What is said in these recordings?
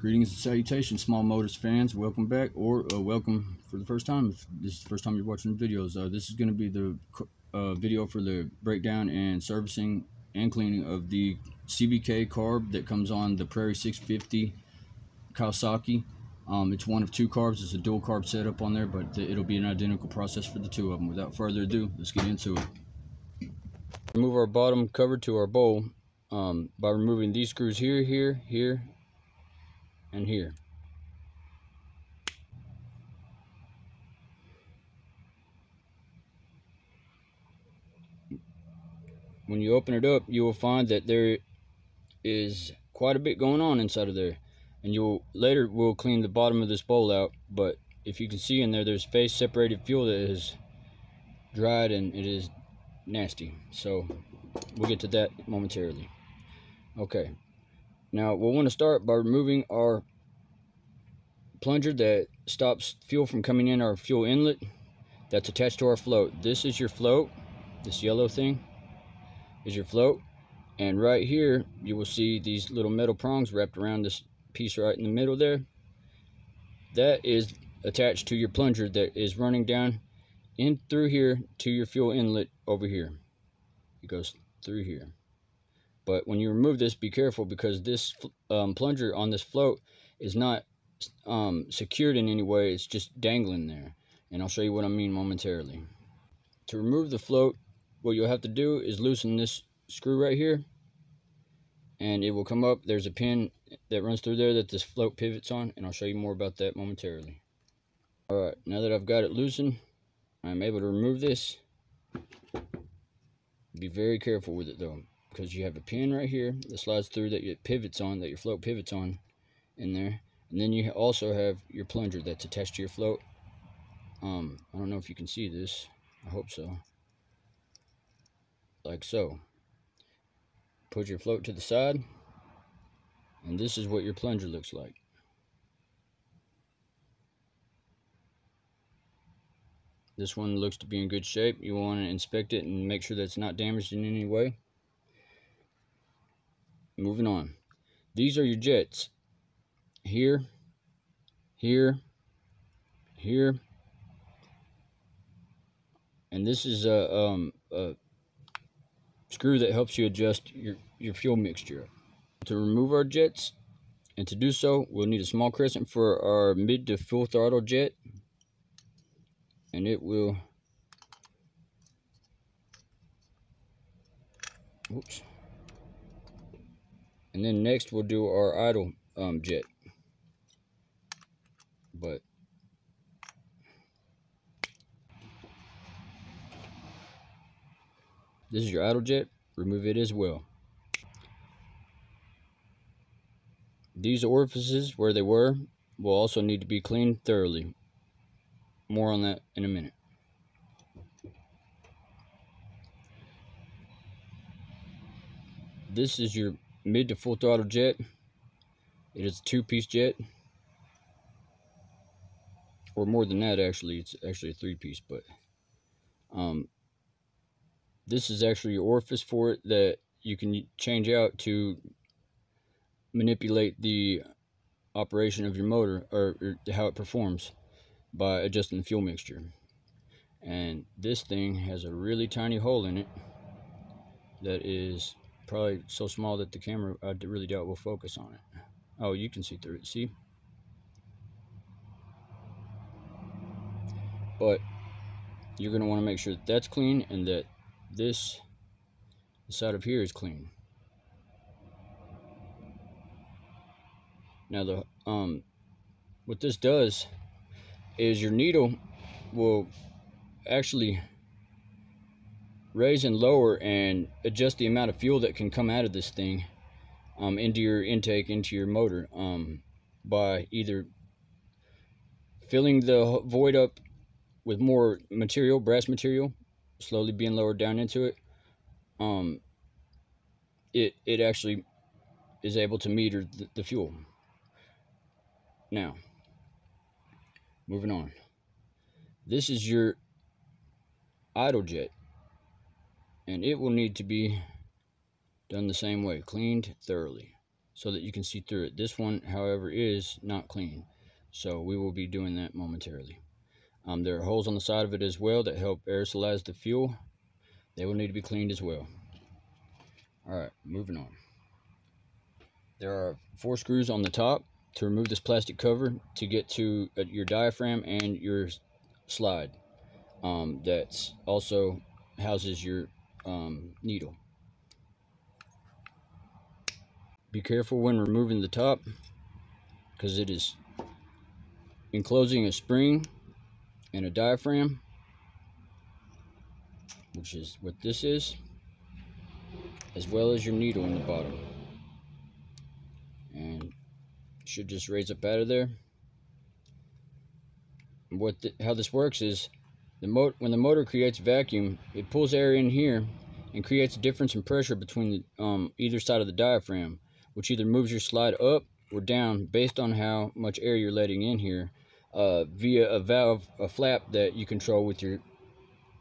Greetings and salutations, Small Motors fans. Welcome back, or welcome for the first time if this is the first time you're watching the videos. This is going to be the video for the breakdown and servicing and cleaning of the CVK carb that comes on the Prairie 650 Kawasaki. It's one of two carbs. It's a dual carb setup on there, but it'll be an identical process for the two of them. Without further ado, let's get into it. Remove our bottom cover to our bowl by removing these screws here, here, and here. When you open it up, you will find that there is quite a bit going on inside of there, and we'll clean the bottom of this bowl out. But if you can see in there, there's phase separated fuel that is dried and it is nasty, so we'll get to that momentarily. Okay, now we'll want to start by removing our plunger that stops fuel from coming in our fuel inlet that's attached to our float. This is your float. This yellow thing is your float, and right here you will see these little metal prongs wrapped around this piece right in the middle there. That is attached to your plunger that is running down in through here to your fuel inlet over here. It goes through here. But when you remove this, be careful, because this plunger on this float is not secured in any way. It's just dangling there, and I'll show you what I mean momentarily. To remove the float, what you'll have to do is loosen this screw right here, and it will come up. There's a pin that runs through there that this float pivots on, and I'll show you more about that momentarily. Alright, now that I've got it loosened, I'm able to remove this. Be very careful with it though, because you have a pin right here that slides through that it pivots on, that your float pivots on in there. And then you also have your plunger that's attached to your float. I don't know if you can see this. I hope so. Like so. Put your float to the side, and this is what your plunger looks like. This one looks to be in good shape. You want to inspect it and make sure that it's not damaged in any way. Moving on. These are your jets. Here, here, here, and this is a screw that helps you adjust your fuel mixture. To remove our jets, and to do so, we'll need a small crescent for our mid to full throttle jet, and it will, oops, and then next we'll do our idle jet. But this is your idle jet. Remove it as well. These orifices where they were will also need to be cleaned thoroughly. More on that in a minute. This is your mid to full throttle jet. It is a two-piece jet, or more than that actually. It's actually a three-piece, but this is actually your orifice for it that you can change out to manipulate the operation of your motor, or how it performs, by adjusting the fuel mixture. And this thing has a really tiny hole in it that is probably so small that the camera, I really doubt, will focus on it. Oh, you can see through it, see? But you're going to want to make sure that that's clean, and that the side of here is clean. Now what this does is your needle will actually raise and lower and adjust the amount of fuel that can come out of this thing into your intake, into your motor, by either filling the void up with more material, brass material, slowly being lowered down into it. It actually is able to meter the fuel. Now, moving on. This is your idle jet, and it will need to be done the same way, cleaned thoroughly. so that you can see through it. This one, however, is not clean, so we will be doing that momentarily. There are holes on the side of it as well that help aerosolize the fuel. They will need to be cleaned as well. Alright, moving on. There are 4 screws on the top to remove this plastic cover to get to your diaphragm and your slide. That also houses your needle. Be careful when removing the top, because it is enclosing a spring and a diaphragm, which is what this is, as well as your needle in the bottom. And should just raise up out of there. How this works is when the motor creates vacuum, it pulls air in here and creates a difference in pressure between either side of the diaphragm, which either moves your slide up or down based on how much air you're letting in here, via a valve, a flap that you control with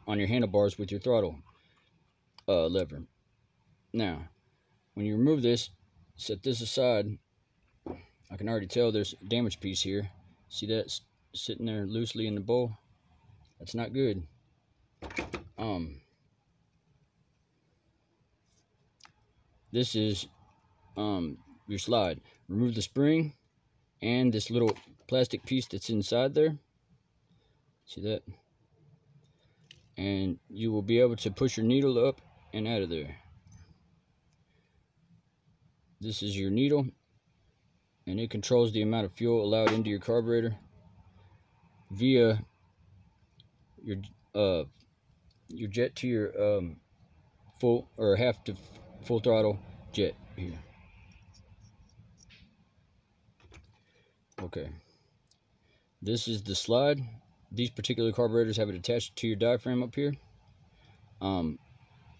on your handlebars with your throttle lever. Now, when you remove this, set this aside. I can already tell there's a damaged piece here. See that sitting there loosely in the bowl? That's not good. This is your slide. Remove the spring and this little plastic piece that's inside there. See that? And you will be able to push your needle up and out of there. This is your needle, and it controls the amount of fuel allowed into your carburetor via your jet to your full or half to full throttle jet here. Okay, this is the slide. These particular carburetors have it attached to your diaphragm up here.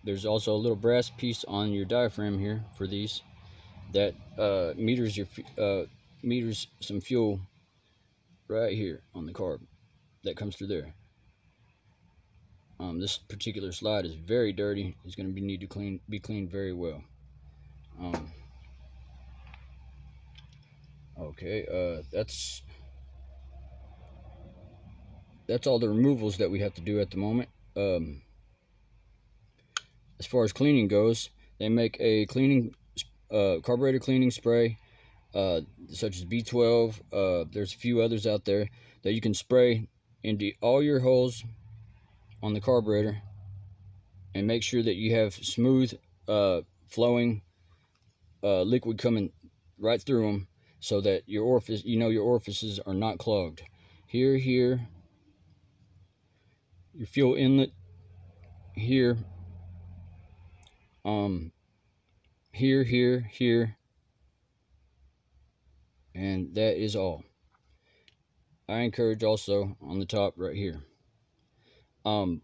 There's also a little brass piece on your diaphragm here for these that meters some fuel right here on the carb that comes through there. This particular slide is very dirty. It's going to need to be cleaned very well. Okay, that's all the removals that we have to do at the moment. As far as cleaning goes, they make a carburetor cleaning spray, such as B12. There's a few others out there that you can spray into all your holes on the carburetor and make sure that you have smooth flowing liquid coming right through them, so that your orifices are not clogged. Here, your fuel inlet, here, here, and that is all. I encourage also on the top right here. What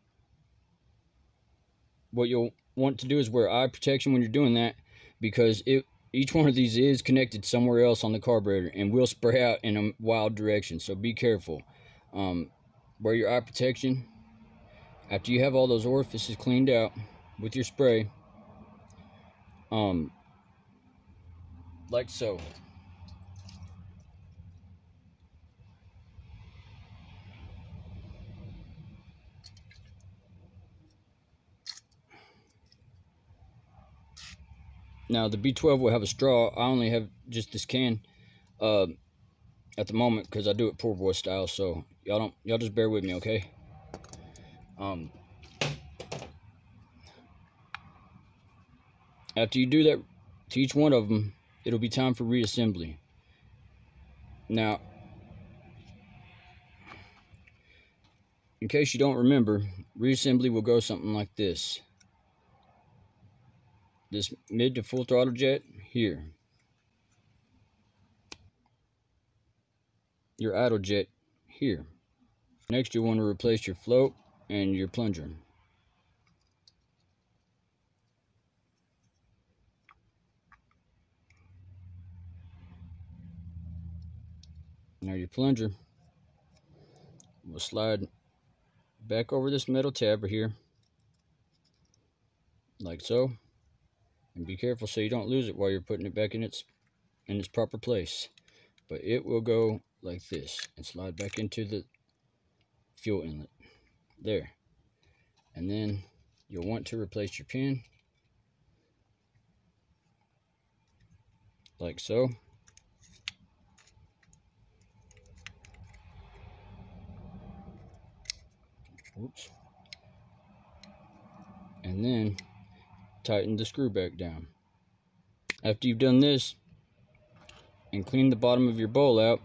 you'll want to do is wear eye protection when you're doing that, because each one of these is connected somewhere else on the carburetor and will spray out in a wild direction, so be careful. Wear your eye protection. After you have all those orifices cleaned out with your spray, like so. Now the B12 will have a straw. I only have just this can at the moment because I do it poor boy style, so y'all just bear with me, okay? After you do that to each one of them, it'll be time for reassembly. Now, in case you don't remember, reassembly will go something like this. This mid to full throttle jet here. Your idle jet here. Next, you'll want to replace your float and your plunger. Now your plunger will slide back over this metal tab right here, like so, and be careful so you don't lose it while you're putting it back in its in its proper place. But it will go like this and slide back into the fuel inlet. There. And then you'll want to replace your pin. Like so. Oops. And then tighten the screw back down. After you've done this and cleaned the bottom of your bowl out,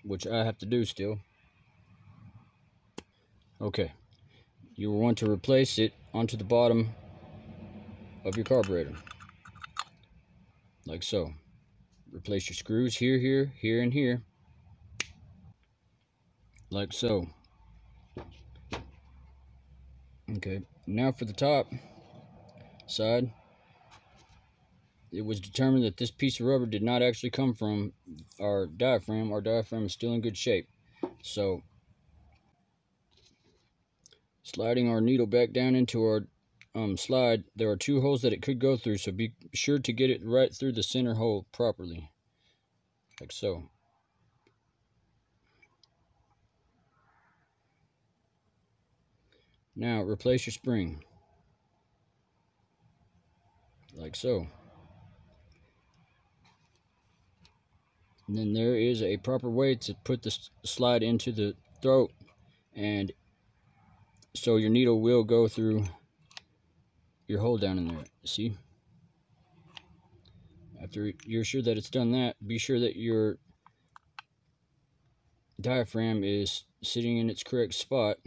which I have to do still, okay, you will want to replace it onto the bottom of your carburetor, like so. Replace your screws here, here, here, and here, like so. Okay, now for the top side, it was determined that this piece of rubber did not actually come from our diaphragm. Our diaphragm is still in good shape. So, sliding our needle back down into our slide, there are 2 holes that it could go through, so be sure to get it right through the center hole properly, like so. Now replace your spring, like so. And then there is a proper way to put the slide into the throat, and so your needle will go through your hole down in there. See? After you're sure that it's done that, be sure that your diaphragm is sitting in its correct spot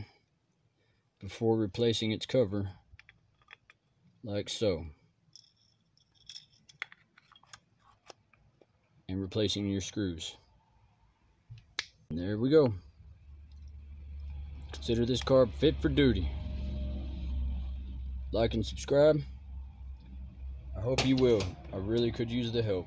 before replacing its cover, like so. And replacing your screws. And there we go. Consider this carb fit for duty. Like and subscribe. I hope you will. I really could use the help.